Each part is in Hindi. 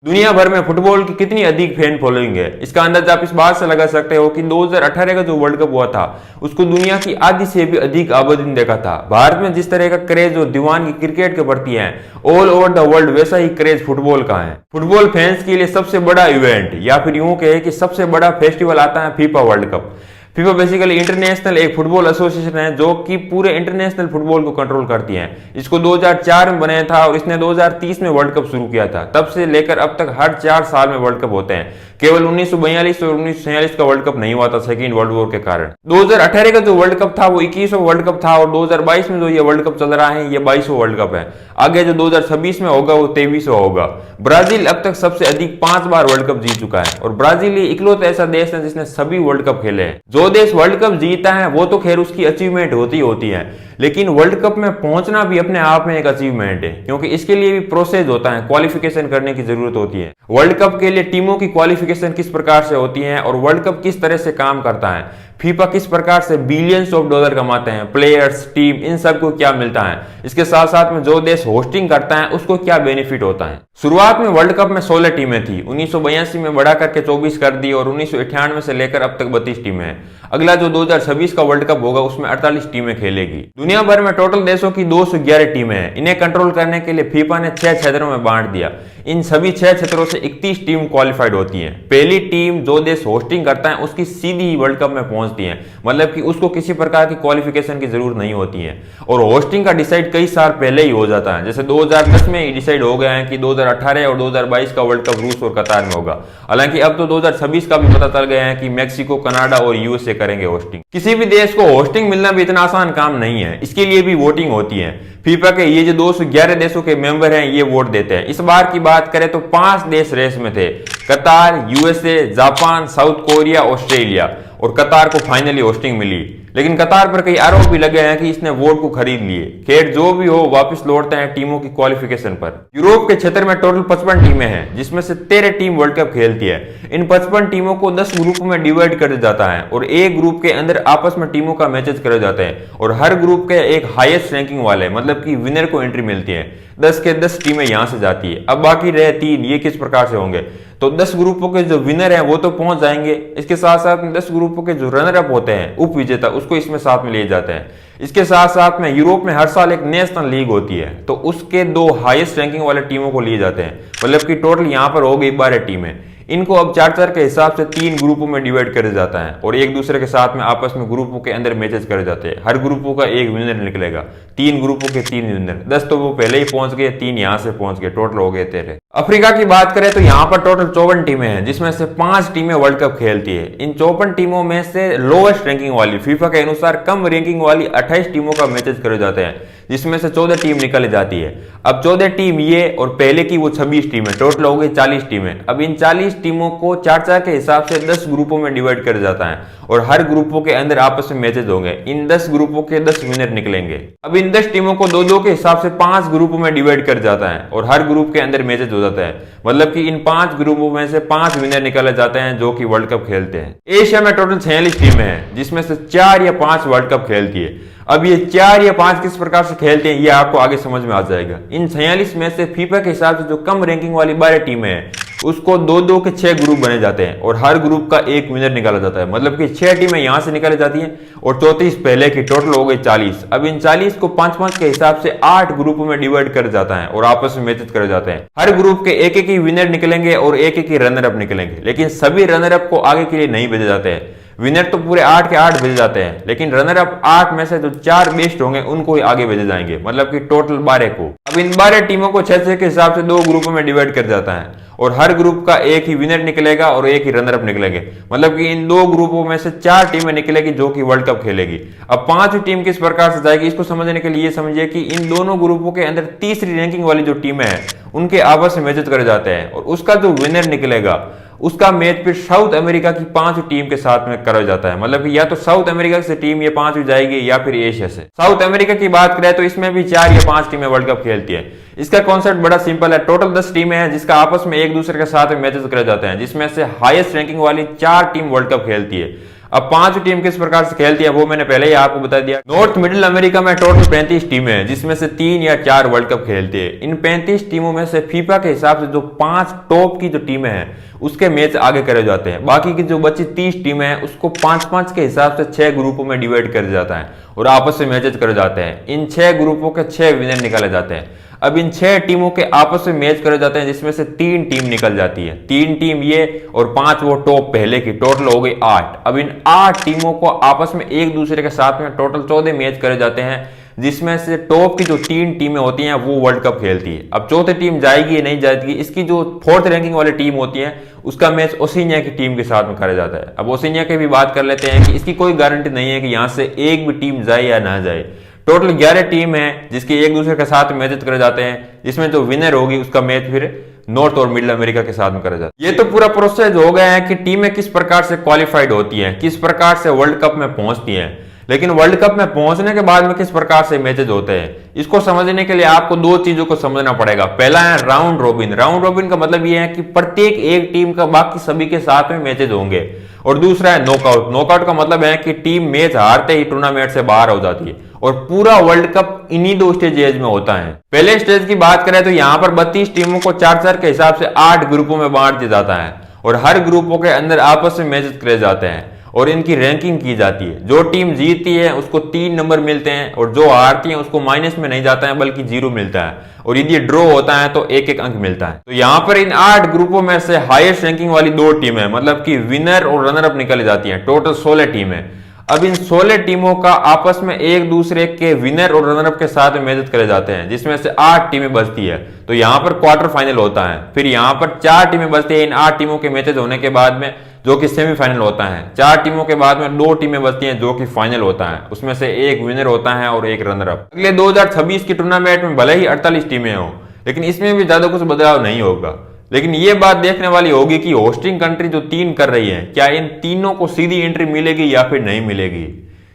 दुनिया भर में फुटबॉल की कितनी अधिक फैन फॉलोइंग है, इसका अंदाजा आप इस बात से लगा सकते हो कि 2018 का जो वर्ल्ड कप हुआ था उसको दुनिया की आधी से भी अधिक आबादी ने देखा था। भारत में जिस तरह का क्रेज और दीवानगी क्रिकेट के प्रति है ऑल ओवर द वर्ल्ड, वैसा ही क्रेज फुटबॉल का है। फुटबॉल फैंस के लिए सबसे बड़ा इवेंट या फिर यूं कहे कि सबसे बड़ा फेस्टिवल आता है FIFA world cup. FIFA basically international एक फुटबॉल एसोसिएशन है जो कि पूरे इंटरनेशनल फुटबॉल को कंट्रोल करती है। इसको 2004 में बनाया था और इसने 2030 में वर्ल्ड कप शुरू किया था। तब से लेकर अब तक हर 4 साल में वर्ल्ड कप होते हैं। केवल 1942 और 1946 का वर्ल्ड कप नहीं हुआ था सेकेंड वर्ल्ड वॉर के कारण। 2018 का जो वर्ल्ड कप था वो 21वां वर्ल्ड कप था और 2022 में जो ये वर्ल्ड कप चल रहा है ये 22वां वर्ल्ड कप है। आगे जो 2026 में होगा वो 23वां होगा। ब्राजील अब तक सबसे अधिक 5 बार वर्ल्ड कप जीत चुका है और ब्राजील इकलौता ऐसा देश है जिसने सभी वर्ल्ड कप खेले हैं। जो देश वर्ल्ड कप जीता है वो तो खैर उसकी अचीवमेंट होती है, लेकिन वर्ल्ड कप में पहुंचना भी अपने आप में एक अचीवमेंट है, क्योंकि इसके लिए भी प्रोसेस होता है, क्वालिफिकेशन करने की जरूरत होती है। वर्ल्ड कप के लिए टीमों की क्वालिफिकेशन किस प्रकार से होती है और वर्ल्ड कप किस तरह से काम करता है, फीफा किस प्रकार से बिलियंस ऑफ डॉलर कमाते हैं, प्लेयर्स, टीम, इन सब को क्या मिलता है, इसके साथ साथ में जो देश होस्टिंग करता है उसको क्या बेनिफिट होता है। शुरुआत में वर्ल्ड कप में 16 टीमें थी, 1982 में बढ़ा करके 24 कर दी और 1998 से लेकर अब तक 32 टीमें हैं। अगला जो 2026 का वर्ल्ड कप होगा उसमें 48 टीमें खेलेगी। दुनिया भर में टोटल देशों की 211 टीमें हैं। इन्हें कंट्रोल करने के लिए फीफा ने 6 क्षेत्रों में बांट दिया। इन सभी 6 क्षेत्रों से 31 टीम क्वालिफाइड होती हैं। पहली टीम जो देश होस्टिंग करता है उसकी सीधी वर्ल्ड कप में पहुंचती है, मतलब कि उसको किसी प्रकार की क्वालिफिकेशन की जरूरत नहीं होती है और होस्टिंग का डिसाइड कई साल पहले ही हो जाता है। जैसे 2010 में डिसाइड हो गया है कि 2018 और 2022 का वर्ल्ड कप रूस और कतार में होगा। हालांकि अब तो 2026 का भी पता चल गया है कि मैक्सिको, कनाडा और यूएसए करेंगे होस्टिंग। किसी भी देश को होस्टिंग मिलना भी इतना आसान काम नहीं है, इसके लिए भी वोटिंग होती है। फीफा के ये जो 211 देशों के मेंबर हैं ये वोट देते हैं। इस बार की बात करें तो 5 देश रेस में थे, कतार, USA, Japan, south Korea, Australia, और कतार को फाइनली होस्टिंग मिली। लेकिन कतार पर कई आरोप भी लगे हैं कि इसने वोट को खरीद लिए। खैर जो भी हो, वापस लौटते हैं टीमों की क्वालिफिकेशन पर। यूरोप के क्षेत्र में टोटल 55 टीमें हैं, जिसमें से 13 टीम वर्ल्ड कप खेलती है। इन 55 टीमों को 10 ग्रुप में डिवाइड कर जाता है और एक ग्रुप के अंदर आपस में टीमों का मैचेस करे जाते हैं और हर ग्रुप के एक हाईएस्ट रैंकिंग वाले, मतलब कि विनर को एंट्री मिलती है। 10 के 10 टीमें यहां से जाती है। अब बाकी रहे 3, ये किस प्रकार से होंगे? तो 10 ग्रुपों के जो विनर हैं वो तो पहुंच जाएंगे। इसके साथ साथ में 10 ग्रुपों के जो रनर अप होते हैं, उप विजेता, उसको इसमें साथ में लिए जाते हैं। इसके साथ साथ में यूरोप में हर साल एक नेशनल लीग होती है, तो उसके 2 हाईएस्ट रैंकिंग वाले टीमों को लिए जाते हैं। मतलब कि टोटल यहां पर हो गई 12 टीमें। इनको अब 4-4 के हिसाब से 3 ग्रुपों में डिवाइड कर जाता है और एक दूसरे के साथ में आपस में ग्रुपों के अंदर मैचेस करे जाते हैं। हर ग्रुपों का एक विनर निकलेगा। 3 ग्रुपों के 3 विनर। 10 तो वो पहले ही पहुंच गए, 3 यहां से पहुंच गए, टोटल हो गए 13। अफ्रीका की बात करें तो यहाँ पर टोटल 54 टीमें हैं, जिसमें से 5 टीमें वर्ल्ड कप खेलती है। इन 54 टीमों में से लोएस्ट रैंकिंग वाली, फीफा के अनुसार कम रैंकिंग वाली 28 टीमों का मैचेस करे जाते हैं, जिसमें से 14 टीम निकल जाती है। अब 14 टीम ये और पहले की वो 26 टीमें, टोटल हो गई 40 टीमें। अब इन 40 टीमों को 4-4 के हिसाब से 10 ग्रुपों में डिवाइड कर जाता है और हर ग्रुपों के अंदर आपस में मैचेस होंगे। इन 10 ग्रुपों के 10 विनर निकलेंगे। अब इन 10 टीमों को 2-2 के हिसाब से 5 ग्रुपों में डिवाइड कर जाता है और हर ग्रुप के अंदर मैचेस हो जाता है। मतलब कि इन 5 ग्रुपों में से 5 विनर निकाले जाते हैं जो कि वर्ल्ड कप खेलते हैं। एशिया में टोटल 46 टीमें हैं, जिसमें से 4 या 5 वर्ल्ड कप खेलती है। अब ये 4 या 5 किस प्रकार से खेलते हैं ये आपको आगे समझ में आ जाएगा। इन 46 में से फीफा के हिसाब से जो कम रैंकिंग वाली 12 टीमें हैं उसको 2-2 के 6 ग्रुप बने जाते हैं और हर ग्रुप का एक विनर निकाला जाता है। मतलब कि 6 टीमें यहां से निकाली जाती हैं और 34 पहले की, टोटल हो गई 40। अब इन 40 को 5-5 के हिसाब से 8 ग्रुपों में डिवाइड कर जाता है और आपस में मैचेस करे जाते हैं। हर ग्रुप के एक ही विनर निकलेंगे और एक ही रनर अप निकलेंगे, लेकिन सभी रनर अप को आगे के लिए नहीं भेजे जाते हैं। विनर तो पूरे 8 के 8 भेजे जाते हैं, लेकिन रनर अप 8 में से जो 4 बेस्ट होंगे उनको ही आगे भेजे जाएंगे, मतलब कि टोटल 12 को। अब इन 12 टीमों को 6-6 के हिसाब से 2 ग्रुपों में डिवाइड कर जाता है और हर ग्रुप का एक ही विनर निकलेगा और एक ही रनर अप निकलेंगे। मतलब कि इन 2 ग्रुपों में से 4 टीमें निकलेगी जो कि वर्ल्ड कप खेलेगी। अब 5वीं टीम किस प्रकार से जाएगी इसको समझने के लिए समझिए कि इन दोनों ग्रुपों के अंदर तीसरी रैंकिंग वाली जो टीमें हैं उनके आपस में मैचेस करे जाते हैं और उसका जो विनर निकलेगा उसका मैच फिर साउथ अमेरिका की 5वीं टीम के साथ में करा जाता है। मतलब कि या तो साउथ अमेरिका से टीम ये 5वीं जाएगी या फिर एशिया से। साउथ अमेरिका की बात करें तो इसमें भी 4 या 5 टीमें वर्ल्ड कप खेलती है। इसका कॉन्सेप्ट बड़ा सिंपल है। टोटल 10 टीमें हैं जिसका आपस में एक दूसरे के साथ में मैचेस करे जाते हैं, जिसमें से हाईएस्ट रैंकिंग वाली 4 टीम वर्ल्ड कप खेलती है। अब 5 टीम किस प्रकार से खेलती है वो मैंने पहले ही आपको बता दिया। नॉर्थ मिडिल अमेरिका में टोटल 35 टीमें हैं, जिसमें से 3 या 4 वर्ल्ड कप खेलती है। इन 35 टीमों में से फीफा के हिसाब से जो 5 टॉप की जो टीमें हैं उसके मैच आगे करे जाते हैं। बाकी की जो बची 30 टीमें हैं उसको 5-5 के हिसाब से 6 ग्रुपों में डिवाइड कर जाता है और आपस में मैचेस करे जाते हैं। इन 6 ग्रुपों के 6 विनर निकाले जाते हैं। अब इन 6 टीमों के आपस में मैच करे जाते हैं, जिसमें से 3 टीम निकल जाती है। 3 टीम ये और 5 वो टॉप पहले की, टोटल हो गई 8। अब इन 8 टीमों को आपस में एक दूसरे के साथ में टोटल 14 मैच करे जाते हैं, जिसमें से टॉप की जो 3 टीमें होती हैं वो वर्ल्ड कप खेलती है। अब चौथी टीम जाएगी या नहीं जाएगी, इसकी जो 4th रैंकिंग वाली टीम होती है उसका मैच ओसिनिया की टीम के साथ में करा जाता है। अब ओसिनिया की भी बात कर लेते हैं कि इसकी कोई गारंटी नहीं है कि यहां से एक भी टीम जाए या ना जाए। टोटल 11 टीम है जिसके एक दूसरे के साथ मैचेस करे जाते हैं, जिसमें जो विनर होगी उसका मैच फिर नॉर्थ और मिडिल अमेरिका के साथ में करा जाता है। ये तो पूरा प्रोसेस हो गया है कि टीमें किस प्रकार से क्वालिफाइड होती हैं, किस प्रकार से वर्ल्ड कप में पहुंचती हैं। लेकिन वर्ल्ड कप में पहुंचने के बाद में किस प्रकार से मैचेज होते हैं, इसको समझने के लिए आपको 2 चीजों को समझना पड़ेगा। पहला है राउंड रोबिन। राउंड रोबिन का मतलब यह है कि प्रत्येक एक टीम का बाकी सभी के साथ में मैचेज होंगे। और दूसरा है नॉकआउट। नॉकआउट का मतलब है कि टीम मैच हारते ही टूर्नामेंट से बाहर हो जाती है और पूरा वर्ल्ड कप इन्हीं 2 स्टेज में होता है। पहले स्टेज की बात करें तो यहां पर 32 टीमों को 4-4 के हिसाब से 8 ग्रुपों में बांट दिया जाता है और हर ग्रुपों के अंदर आपस में मैचेस करे जाते हैं और इनकी रैंकिंग की जाती है। जो टीम जीतती है उसको 3 नंबर मिलते हैं और जो हारती है उसको माइनस में नहीं जाता है बल्कि 0 मिलता है, और यदि ड्रॉ होता है तो 1-1 अंक मिलता है। तो यहाँ पर इन 8 ग्रुपों में से हाईएस्ट रैंकिंग वाली 2 टीमें मतलब कि विनर और रनर अप निकल जाती हैं। टोटल 16 टीमें। अब इन 16 टीमों का आपस में एक दूसरे के विनर और रनर अप के साथ में मैचेस करे जाते हैं, जिसमें से 8 टीमें बचती है। तो यहाँ पर क्वार्टर फाइनल होता है। फिर यहाँ पर 4 टीमें बचती है इन 8 टीमों के मैचेस होने के बाद में, जो कि सेमीफाइनल होता है। 4 टीमों के बाद में 2 टीमें बचती हैं जो कि फाइनल होता है। उसमें से एक विनर होता है और एक रनर अप। अगले 2026 की टूर्नामेंट में भले ही 48 टीमें हो, लेकिन इसमें भी ज्यादा कुछ बदलाव नहीं होगा। लेकिन ये बात देखने वाली होगी कि होस्टिंग कंट्री जो 3 कर रही है, क्या इन तीनों को सीधी एंट्री मिलेगी या फिर नहीं मिलेगी।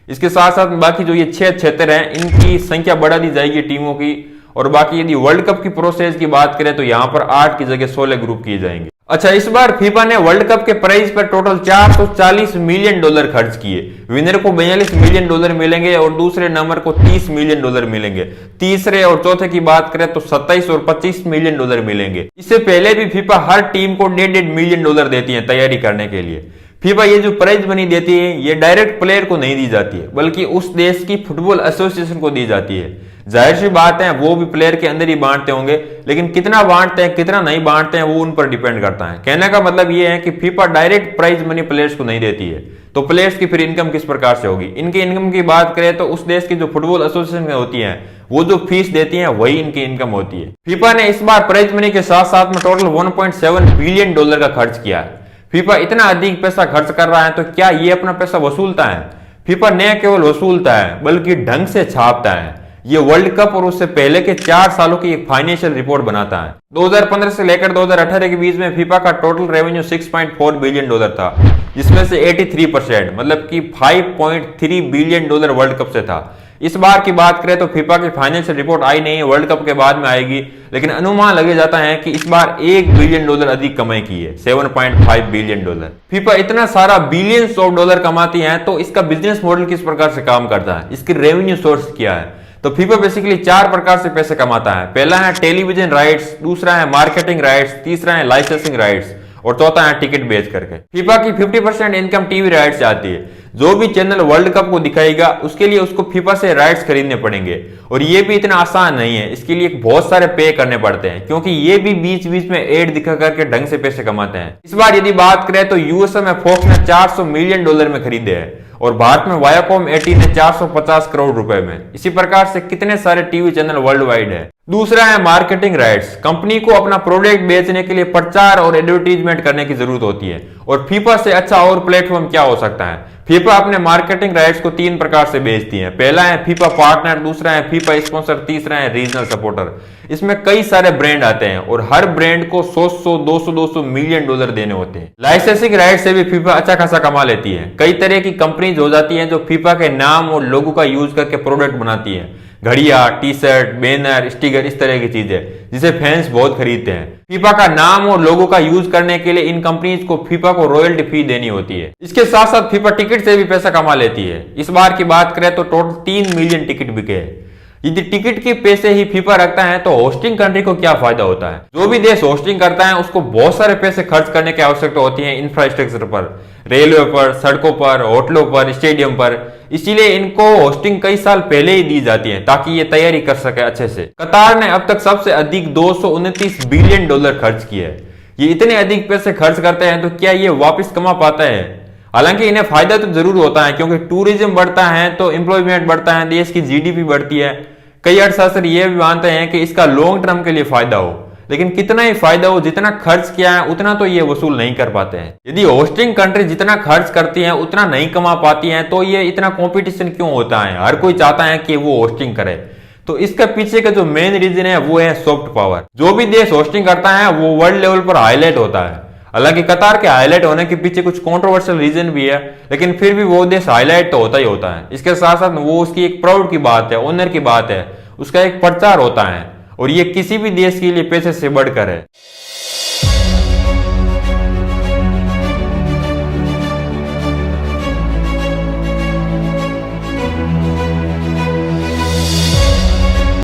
इसके साथ साथ बाकी जो ये 6 क्षेत्र हैं इनकी संख्या बढ़ा दी जाएगी टीमों की। और बाकी यदि वर्ल्ड कप की प्रोसेस की बात करें तो यहाँ पर 8 की जगह 16 ग्रुप किए जाएंगे। अच्छा, इस बार फीफा ने वर्ल्ड कप के प्राइज पर टोटल $440 मिलियन खर्च किए। विनर को $42 मिलियन मिलेंगे और दूसरे नंबर को $30 मिलियन मिलेंगे। तीसरे और चौथे की बात करें तो 27 और $25 मिलियन मिलेंगे। इससे पहले भी फीफा हर टीम को $1.5 मिलियन देती है तैयारी करने के लिए। फीफा ये जो प्राइज मनी देती है ये डायरेक्ट प्लेयर को नहीं दी जाती है, बल्कि उस देश की फुटबॉल एसोसिएशन को दी जाती है। जाहिर सी बात है वो भी प्लेयर के अंदर ही बांटते होंगे, लेकिन कितना बांटते हैं कितना नहीं बांटते हैं वो उन पर डिपेंड करता है। कहने का मतलब ये है कि FIFA direct prize money players को नहीं देती है, तो प्लेयर्स की फिर इनकम किस प्रकार से होगी। इनकी इनकम की बात करें तो उस देश की जो फुटबॉल एसोसिएशन होती है वो जो फीस देती है वही इनकी इनकम होती है। फीफा ने इस बार प्राइज मनी के साथ साथ में टोटल $1.7 बिलियन का खर्च किया है। फीफा इतना अधिक पैसा खर्च कर रहा है तो क्या ये अपना पैसा वसूलता है। फीफा न केवल वसूलता है बल्कि ढंग से छापता है। ये वर्ल्ड कप और उससे पहले के 4 सालों की एक फाइनेंशियल रिपोर्ट बनाता है। 2015 से लेकर 2018 के बीच में फीफा का टोटल रेवेन्यू $6.4 बिलियन था, जिसमें से 83% मतलब कि $5.3 बिलियन वर्ल्ड कप से था। इस बार की बात करें तो फीफा की फाइनेंशियल रिपोर्ट आई नहीं है, वर्ल्ड कप के बाद में आएगी, लेकिन अनुमान लगे जाता है कि इस बार $1 बिलियन अधिक कमाई की है, $7.5 बिलियन। फीफा इतना सारा बिलियंस ऑफ डॉलर कमाती है तो इसका बिजनेस मॉडल किस प्रकार से काम करता है, इसकी रेवेन्यू सोर्स क्या है। तो फीफा बेसिकली 4 प्रकार से पैसे कमाता है। पहला है टेलीविजन राइट्स, दूसरा है मार्केटिंग राइट्स, तीसरा है लाइसेंसिंग राइट्स और चौथा है टिकट बेच करके। फीफा की 50% इनकम टीवी राइट्स से आती है। जो भी चैनल वर्ल्ड कप को दिखाएगा उसके लिए उसको फीफा से राइट्स खरीदने पड़ेंगे, और ये भी इतना आसान नहीं है। इसके लिए बहुत सारे पे करने पड़ते हैं, क्योंकि ये भी बीच बीच में एड दिखा करके ढंग से पैसे कमाते हैं। इस बार यदि बात करें तो यूएसए में फॉक्स ने $400 मिलियन में खरीदे हैं और भारत में वायाकॉम 80 ने 450 करोड़ रुपए में। इसी प्रकार से कितने सारे टीवी चैनल वर्ल्ड वाइड है। दूसरा है मार्केटिंग राइट्स। कंपनी को अपना प्रोडक्ट बेचने के लिए प्रचार और एडवर्टीजमेंट करने की जरूरत होती है, और फीफा से अच्छा और प्लेटफॉर्म क्या हो सकता है। फीफा अपने मार्केटिंग राइट्स को 3 प्रकार से बेचती है। पहला है फीफा पार्टनर, दूसरा है फीफा स्पॉन्सर, तीसरा है रीजनल सपोर्टर। इसमें कई सारे ब्रांड आते हैं और हर ब्रांड को 100, 200 मिलियन डॉलर देने होते हैं। लाइसेंसिंग राइट से भी फीफा अच्छा खासा कमा लेती है। कई तरह की कंपनीज हो जाती हैं जो फीफा के नाम और लोगो का यूज करके प्रोडक्ट बनाती है। घड़ियां, टी शर्ट, बैनर, स्टिकर, इस तरह की चीजें जिसे फैंस बहुत खरीदते हैं। फीफा का नाम और लोगो का यूज करने के लिए इन कंपनीज को फीफा को रॉयल्टी फी देनी होती है। इसके साथ साथ फीफा टिकट से भी पैसा कमा लेती है। इस बार की बात करें तो टोटल 3 मिलियन टिकट बिके हैं। यदि टिकट के पैसे ही फीफा रखता है तो होस्टिंग कंट्री को क्या फायदा होता है। जो भी देश होस्टिंग करता है उसको बहुत सारे पैसे खर्च करने की आवश्यकता होती है इंफ्रास्ट्रक्चर पर, रेलवे पर, सड़कों पर, होटलों पर, स्टेडियम पर। इसीलिए इनको होस्टिंग कई साल पहले ही दी जाती है ताकि ये तैयारी कर सके अच्छे से। कतार ने अब तक सबसे अधिक $229 बिलियन खर्च किए हैं। ये इतने अधिक पैसे खर्च करते हैं तो क्या ये वापस कमा पाता है? हालांकि इन्हें फायदा तो जरूर होता है क्योंकि टूरिज्म बढ़ता है तो एम्प्लॉयमेंट बढ़ता है, देश की जीडीपी बढ़ती है। कई अर्थशास्त्री ये भी मानते हैं कि इसका लॉन्ग टर्म के लिए फायदा हो, लेकिन कितना ही फायदा हो, जितना खर्च किया है उतना तो ये वसूल नहीं कर पाते हैं। यदि होस्टिंग कंट्री जितना खर्च करती है उतना नहीं कमा पाती है तो ये इतना कंपटीशन क्यों होता है? हर कोई चाहता है कि वो होस्टिंग करे। तो इसका पीछे का जो मेन रीजन है वो है सॉफ्ट पावर। जो भी देश होस्टिंग करता है वो वर्ल्ड लेवल पर हाईलाइट होता है। हालांकि कतार के हाईलाइट होने के पीछे कुछ कंट्रोवर्शियल रीजन भी है, लेकिन फिर भी वो देश हाईलाइट तो होता ही होता है। इसके साथ साथ वो उसकी एक प्राउड की बात है, ऑनर की बात है, उसका एक प्रचार होता है और ये किसी भी देश के लिए पैसे से बढ़कर है।